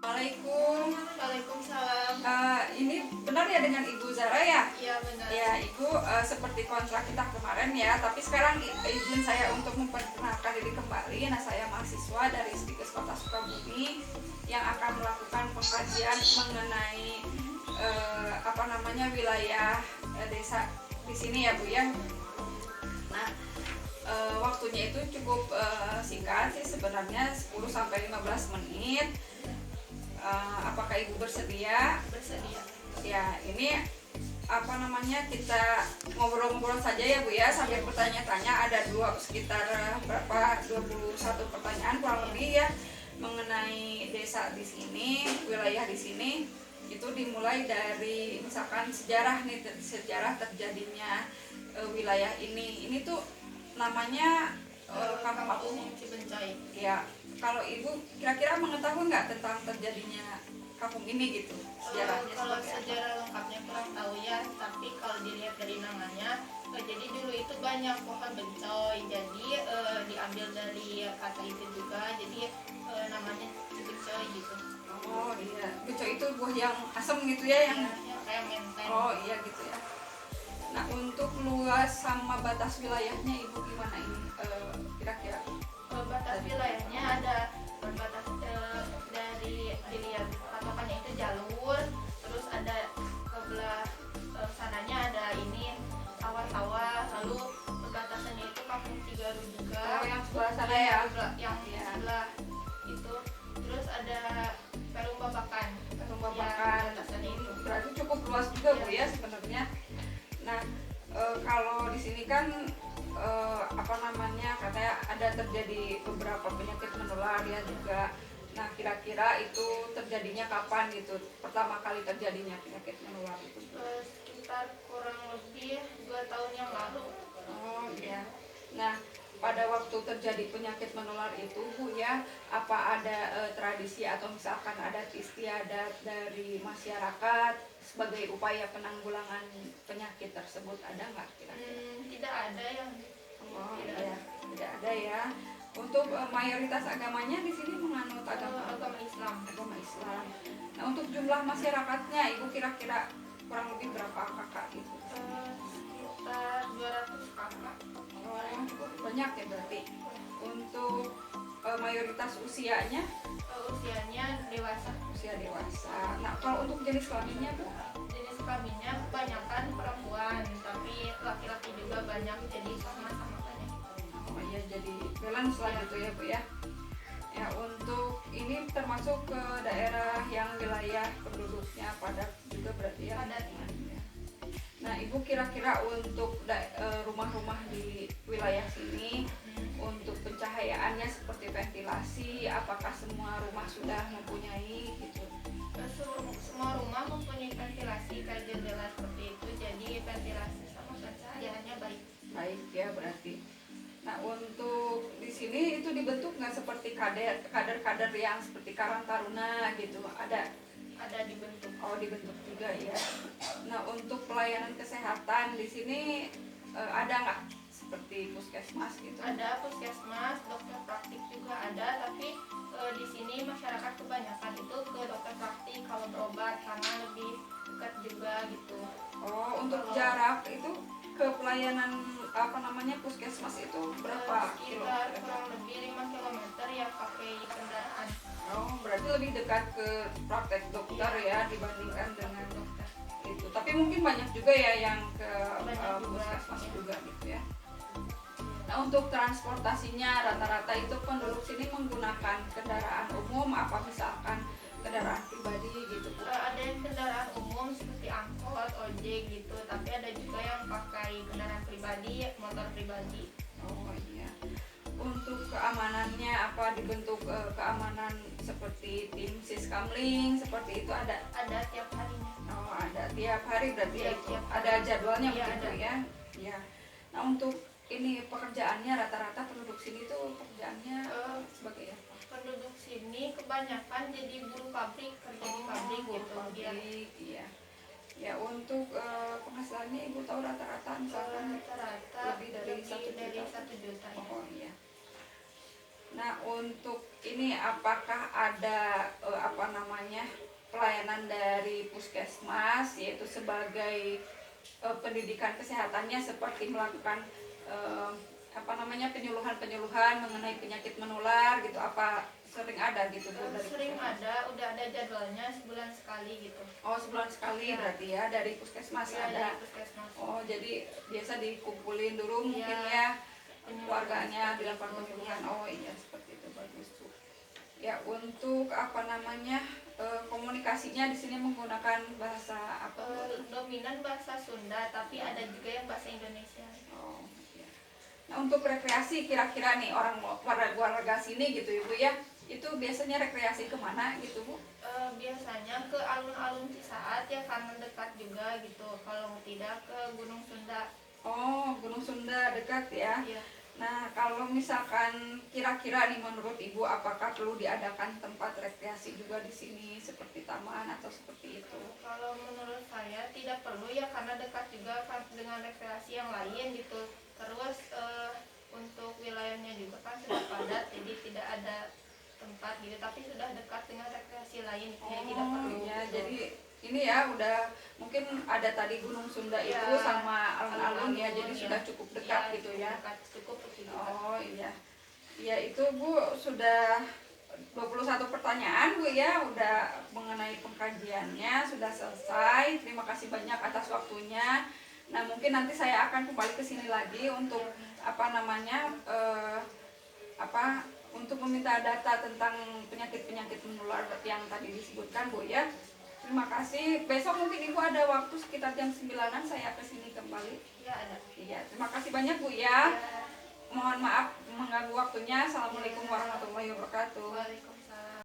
Assalamualaikum. Waalaikumsalam. Ini benar ya dengan Ibu Zara ya? Iya benar. Ya, Ibu seperti kontrak kita kemarin ya, tapi sekarang izin saya untuk memperkenalkan diri kembali. Nah, saya mahasiswa dari Stikes Kota Sukabumi yang akan melakukan pengkajian mengenai wilayah desa di sini ya, Bu ya. Nah, waktunya itu cukup singkat sih sebenarnya, 10-15 menit. Apakah Ibu bersedia? Bersedia. Ya, ini kita ngobrol-ngobrol saja ya, Bu ya, sambil bertanya-tanya. Ada sekitar 21 pertanyaan kurang lebih ya mengenai desa di sini, wilayah di sini. Itu dimulai dari misalkan sejarah terjadinya wilayah ini. Ini tuh namanya Kampung Cibencai. Ya, kalau Ibu kira-kira mengetahui nggak tentang terjadinya kampung ini gitu? Sejarahnya Kalau seperti apa? sejarah lengkapnya kurang tahu ya, tapi kalau dilihat dari namanya, jadi dulu itu banyak pohon bencoy, jadi diambil dari kata itu juga, jadi namanya Cibencai gitu. Oh iya, bencoy itu buah yang asam gitu ya, yang Ya, kayak menteng. oh iya gitu ya. Nah, untuk luas sama batas wilayahnya Ibu gimana ini kira-kira? Batas wilayahnya ada batas dari dilihat patokannya itu jalur, terus ada kebelah sananya ada ini sawah-sawah, lalu perbatasannya itu Kampung Cigaru juga. Oh, yang sebelah sana ya? Yang Ya. sebelah itu, terus ada Perum Babakan. Pembabakan Batasannya itu. berarti cukup luas juga, Bu ya sebenarnya. Nah, kalau di sini kan katanya ada terjadi beberapa penyakit menular ya juga. Nah, kira-kira itu terjadinya kapan gitu? Pertama kali terjadinya penyakit menular itu? Sekitar kurang lebih 2 tahun yang lalu. Oh iya. Nah, pada waktu terjadi penyakit menular itu, Bu ya, apa ada tradisi atau misalkan adat istiadat dari masyarakat sebagai upaya penanggulangan penyakit tersebut, ada nggak kira-kira? Tidak ada yang Oh iya, tidak ada ya. Untuk mayoritas agamanya di sini menganut agama Islam. agama Islam. Nah, untuk jumlah masyarakatnya, Ibu kira-kira kurang lebih berapa kakak gitu? Sekitar 200 kakak. Oh, cukup banyak ya berarti. Untuk mayoritas usianya, Usianya dewasa. usia dewasa. Nah, kalau untuk jenis kelaminnya, Bu? Jenis kelaminnya kebanyakan perempuan, tapi laki-laki juga banyak, jadi sama-sama banyak. Oh iya, jadi balance lah gitu ya, Bu ya. Ya, untuk ini termasuk ke daerah yang wilayah penduduknya padat juga berarti ya. Padat. Nah, Ibu kira-kira untuk rumah-rumah di wilayah sini untuk pencahayaannya seperti ventilasi, apakah semua rumah sudah mempunyai gitu? Semua rumah mempunyai ventilasi kayak jendela seperti itu, jadi ventilasi sama pencahayaannya baik. Baik ya berarti. Nah, untuk di sini itu dibentuk nggak seperti kader-kader yang seperti Karang Taruna gitu? Ada dibentuk. Oh, dibentuk juga ya. Nah, untuk pelayanan kesehatan di sini ada nggak seperti puskesmas gitu? Ada puskesmas, dokter praktik juga ada, tapi di sini masyarakat kebanyakan itu ke dokter praktik kalau berobat karena lebih dekat juga gitu. Oh, untuk jarak itu ke pelayanan puskesmas itu berapa Sekitar kilo? kurang lebih 5 km ya pakai kendaraan. Oh, berarti lebih dekat ke praktek dokter ya dibandingkan dengan Dokter. itu. Tapi mungkin banyak juga ya yang ke Banyak juga. puskesmas juga gitu ya. Nah, untuk transportasinya rata-rata itu penduduk sini menggunakan kendaraan umum, apa misalkan kendaraan pribadi gitu, Bu? Ada yang kendaraan umum seperti angkot, ojek gitu, tapi ada juga yang pakai kendaraan pribadi, motor pribadi. Oh iya. Untuk keamanannya apa dibentuk keamanan seperti tim Siskamling seperti itu ada? Ada tiap harinya. Oh, ada tiap hari berarti Iya, ya itu. tiap hari. Ada jadwalnya Iya, begitu ada. ya. Ya. Nah, untuk ini pekerjaannya rata-rata penduduk sini tuh pekerjaannya sebagai apa? Penduduk sini kebanyakan jadi buruh pabrik, kerja di pabrik buruh gitu. pabrik, iya. Ya, untuk penghasilannya Ibu tahu rata-rata misalkan Rata-rata lebih dari 1 juta. 1 juta ya. Oh iya. Nah, untuk ini apakah ada pelayanan dari puskesmas yaitu sebagai pendidikan kesehatannya seperti melakukan penyuluhan mengenai penyakit menular gitu, apa sering ada gitu Bu dari Sering puskesmas? ada, udah ada jadwalnya sebulan sekali gitu. Oh, sebulan sekali Ya. berarti ya dari puskesmas Ya, ada. dari puskesmas. Oh, jadi biasa dikumpulin dulu mungkin Iya. ya keluarganya Seperti dilakukan itu, penyuluhan. iya. Oh iya, seperti itu, bagus Bu. Ya, untuk komunikasinya di sini menggunakan bahasa apa Bu? Dominan bahasa Sunda, tapi ada juga yang bahasa Indonesia. Oh, iya. Nah, untuk rekreasi kira-kira nih orang warga sini gitu Ibu ya, itu biasanya rekreasi kemana gitu Bu? Biasanya ke alun-alun Cisaat ya, karena dekat juga gitu. Kalau tidak ke Gunung Sunda. Oh, Gunung Sunda dekat ya. Iya. Nah, kalau misalkan kira-kira nih menurut Ibu apakah perlu diadakan tempat rekreasi juga di sini seperti taman atau seperti itu? Kalau menurut saya tidak perlu ya, karena dekat juga kan dengan rekreasi yang lain gitu. Terus untuk wilayahnya juga kan sudah padat, jadi tidak ada tempat gitu, tapi sudah dekat dengan rekreasi lain, jadi tidak perlu. Ya, gitu. jadi ini ya udah mungkin ada tadi Gunung Sunda itu Ya, sama alun-alun ya, jadi ya. sudah cukup dekat Ya, gitu ya. Dekat, cukup dekat. Oh iya. Ya itu Bu sudah 21 pertanyaan Bu ya, udah mengenai pengkajiannya sudah selesai. Terima kasih banyak atas waktunya. Nah, mungkin nanti saya akan kembali ke sini lagi untuk untuk meminta data tentang penyakit-penyakit menular yang tadi disebutkan Bu ya. Terima kasih. Besok mungkin Ibu ada waktu sekitar jam 9-an saya ke sini kembali. Ya, ada. Iya, terima kasih banyak Bu ya. Ya. Mohon maaf mengganggu waktunya. Assalamualaikum warahmatullahi wabarakatuh. Waalaikumsalam.